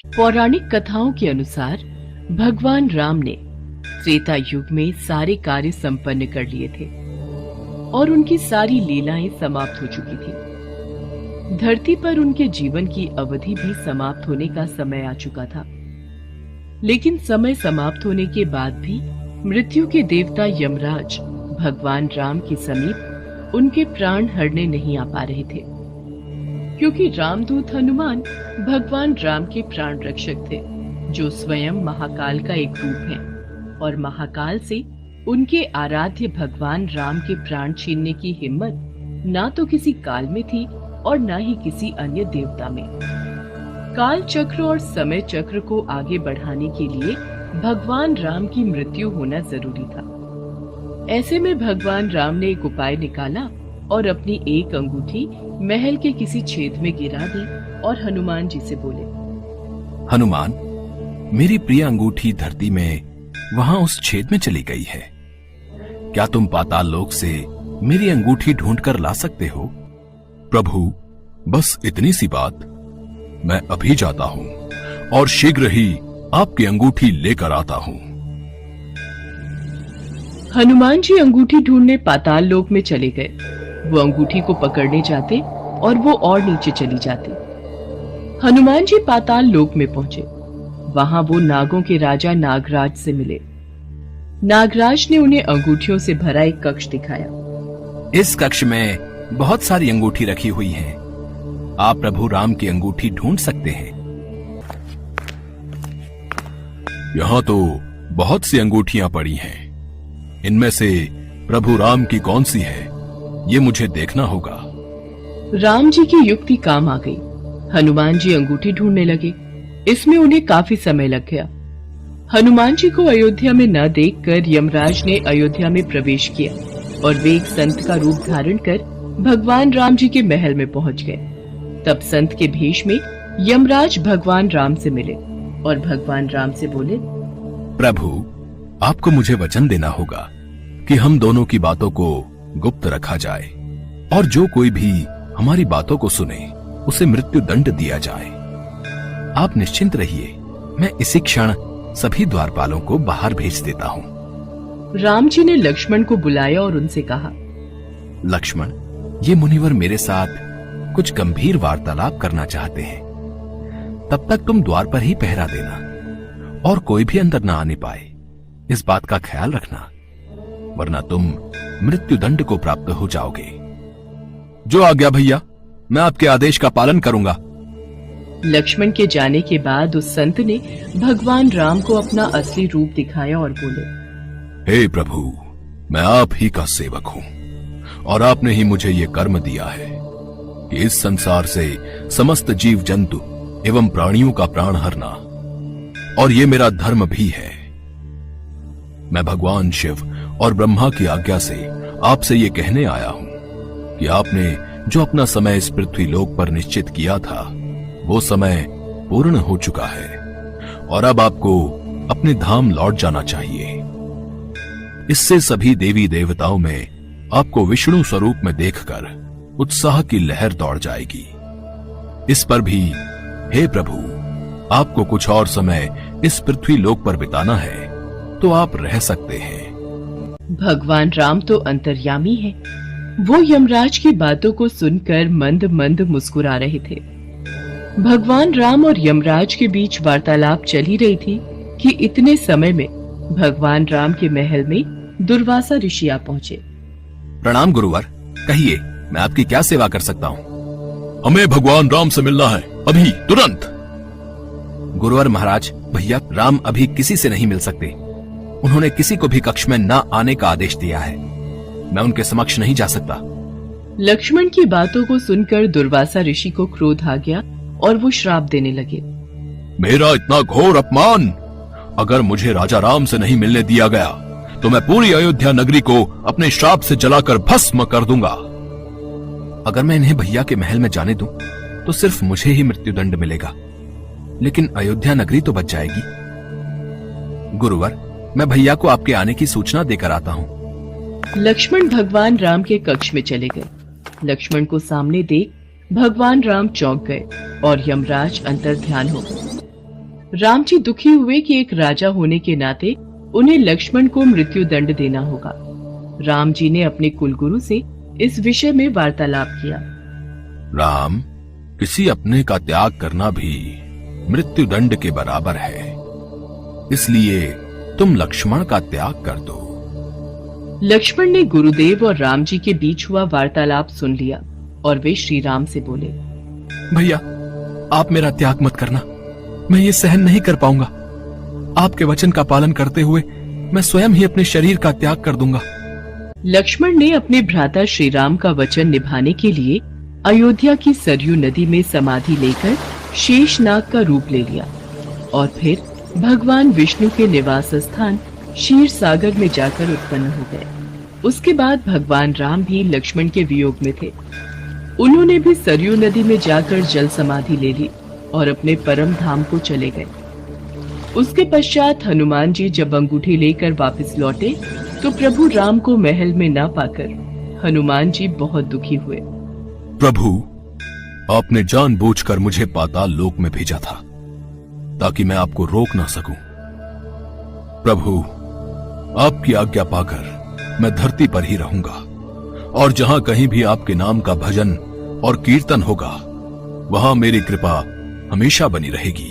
पौराणिक कथाओं के अनुसार भगवान राम ने त्रेता युग में सारे कार्य संपन्न कर लिए थे और उनकी सारी लीलाएं समाप्त हो चुकी थी। धरती पर उनके जीवन की अवधि भी समाप्त होने का समय आ चुका था। लेकिन समय समाप्त होने के बाद भी मृत्यु के देवता यमराज भगवान राम के समीप उनके प्राण हरने नहीं आ पा रहे थे, क्योंकि रामदूत हनुमान भगवान राम के प्राण रक्षक थे, जो स्वयं महाकाल का एक रूप है और महाकाल से उनके आराध्य भगवान राम के प्राण छीनने की हिम्मत ना तो किसी काल में थी और ना ही किसी अन्य देवता में। काल चक्र और समय चक्र को आगे बढ़ाने के लिए भगवान राम की मृत्यु होना जरूरी था। ऐसे में भगवान राम ने एक उपाय निकाला और अपनी एक अंगूठी महल के किसी छेद में गिरा दी और हनुमान जी से बोले, हनुमान, मेरी प्रिय अंगूठी धरती में वहां उस छेद में चली गई है। क्या तुम पाताल लोक से मेरी अंगूठी ढूंढ कर ला सकते हो? प्रभु, बस इतनी सी बात। मैं अभी जाता हूं और शीघ्र ही आपकी अंगूठी लेकर आता हूं। हनुमान जी अंगूठी ढूंढने पाताल लोक में चले गए। वो अंगूठी को पकड़ने जाते और वो और नीचे चली जाती। हनुमान जी पाताल लोक में पहुंचे। वहां वो नागों के राजा नागराज से मिले। नागराज ने उन्हें अंगूठियों से भरा एक कक्ष दिखाया। इस कक्ष में बहुत सारी अंगूठी रखी हुई हैं। आप प्रभु राम की अंगूठी ढूंढ सकते हैं। यहां तो बहुत सी अंगूठियां पड़ी हैं। इनमें से प्रभु राम की कौन सी है, ये मुझे देखना होगा। राम जी की युक्ति काम आ गई। हनुमान जी अंगूठी ढूंढने लगे। इसमें उन्हें काफी समय लग गया। हनुमान जी को अयोध्या में न देखकर यमराज ने अयोध्या में प्रवेश किया और वे एक संत का रूप धारण कर भगवान राम जी के महल में पहुंच गए। तब संत के भेष में यमराज भगवान राम से मिले और भगवान राम से बोले, प्रभु, आपको मुझे वचन देना होगा कि हम दोनों की बातों को गुप्त रखा जाए और जो कोई भी हमारी बातों को सुने उसे मृत्यु दंड दिया जाए। आप निश्चिंत रहिए, मैं इसी क्षण सभी द्वारपालों को बाहर भेज देता हूँ। राम जी ने लक्ष्मण को बुलाया और उनसे कहा, लक्ष्मण, ये मुनिवर मेरे साथ कुछ गंभीर वार्तालाप करना चाहते हैं। तब तक तुम द्वार पर ही पहरा देना और कोई भी अंदर ना आने पाए, इस बात का ख्याल रखना, वरना तुम मृत्यु दंड को प्राप्त हो जाओगे। जो आज्ञा भैया, मैं आपके आदेश का पालन करूंगा। लक्ष्मण के जाने के बाद उस संत ने भगवान राम को अपना असली रूप दिखाया और बोले, हे प्रभु, मैं आप ही का सेवक हूं और आपने ही मुझे ये कर्म दिया है कि इस संसार से समस्त जीव जंतु एवं प्राणियों का प्राण हरना, और ये मेरा धर्म भी है। मैं भगवान शिव और ब्रह्मा की आज्ञा से आपसे ये कहने आया हूं कि आपने जो अपना समय इस पृथ्वी लोक पर निश्चित किया था, वो समय पूर्ण हो चुका है और अब आपको अपने धाम लौट जाना चाहिए। इससे सभी देवी देवताओं में आपको विष्णु स्वरूप में देखकर उत्साह की लहर दौड़ जाएगी। इस पर भी हे प्रभु, आपको कुछ और समय इस पृथ्वी लोक पर बिताना है तो आप रह सकते हैं। भगवान राम तो अंतर्यामी है। वो यमराज की बातों को सुनकर मंद मंद मुस्कुरा रहे थे। भगवान राम और यमराज के बीच वार्तालाप चल ही रही थी कि इतने समय में भगवान राम के महल में दुर्वासा ऋषि आ पहुंचे। प्रणाम गुरुवर, कहिए मैं आपकी क्या सेवा कर सकता हूँ? हमें भगवान राम से मिलना है, अभी तुरंत। गुरुवर महाराज, भैया राम अभी किसी से नहीं मिल सकते। उन्होंने किसी को भी कक्ष में न आने का आदेश दिया है। मैं उनके समक्ष नहीं जा सकता। लक्ष्मण की बातों को सुनकर दुर्वासा ऋषि को क्रोध आ गया और वो श्राप देने लगे। मेरा इतना घोर अपमान! अगर मुझे राजा राम से नहीं मिलने दिया गया तो मैं पूरी अयोध्या नगरी को अपने श्राप से जलाकर भस्म कर दूंगा। अगर मैं इन्हें भैया के महल में जाने दूं, तो सिर्फ मुझे ही मृत्यु दंड मिलेगा, लेकिन अयोध्या नगरी तो बच जाएगी। गुरुवर, मैं भैया को आपके आने की सूचना देकर आता हूँ। लक्ष्मण भगवान राम के कक्ष में चले गए। लक्ष्मण को सामने देख भगवान राम चौंक गए और यमराज अंतर ध्यान हो गए। राम जी दुखी हुए कि एक राजा होने के नाते उन्हें लक्ष्मण को मृत्यु दंड देना होगा। राम जी ने अपने कुलगुरु से इस विषय में वार्तालाप किया। राम, किसी अपने का त्याग करना भी मृत्यु दंड के बराबर है, इसलिए तुम लक्ष्मण का त्याग कर दो। लक्ष्मण ने गुरुदेव और राम जी के बीच हुआ वार्तालाप सुन लिया और वे श्री राम से बोले, भैया, आप मेरा त्याग मत करना, मैं ये सहन नहीं कर पाऊंगा। आपके वचन का पालन करते हुए मैं स्वयं ही अपने शरीर का त्याग कर दूंगा। लक्ष्मण ने अपने भ्राता श्री राम का वचन निभाने के लिए अयोध्या की सरयू नदी में समाधि लेकर शेषनाग का रूप ले लिया और फिर भगवान विष्णु के निवास स्थान क्षीर सागर में जाकर उत्पन्न हो गए। उसके बाद भगवान राम भी लक्ष्मण के वियोग में थे। उन्होंने भी सरयू नदी में जाकर जल समाधि ले ली और अपने परम धाम को चले गए। उसके पश्चात हनुमान जी जब अंगूठी लेकर वापस लौटे तो प्रभु राम को महल में ना पाकर हनुमान जी बहुत दुखी हुए। प्रभु, आपने जानबूझकर मुझे पाताल लोक में भेजा था ताकि मैं आपको रोक ना सकूं। प्रभु, आपकी आज्ञा पाकर मैं धरती पर ही रहूंगा और जहां कहीं भी आपके नाम का भजन और कीर्तन होगा, वहां मेरी कृपा हमेशा बनी रहेगी।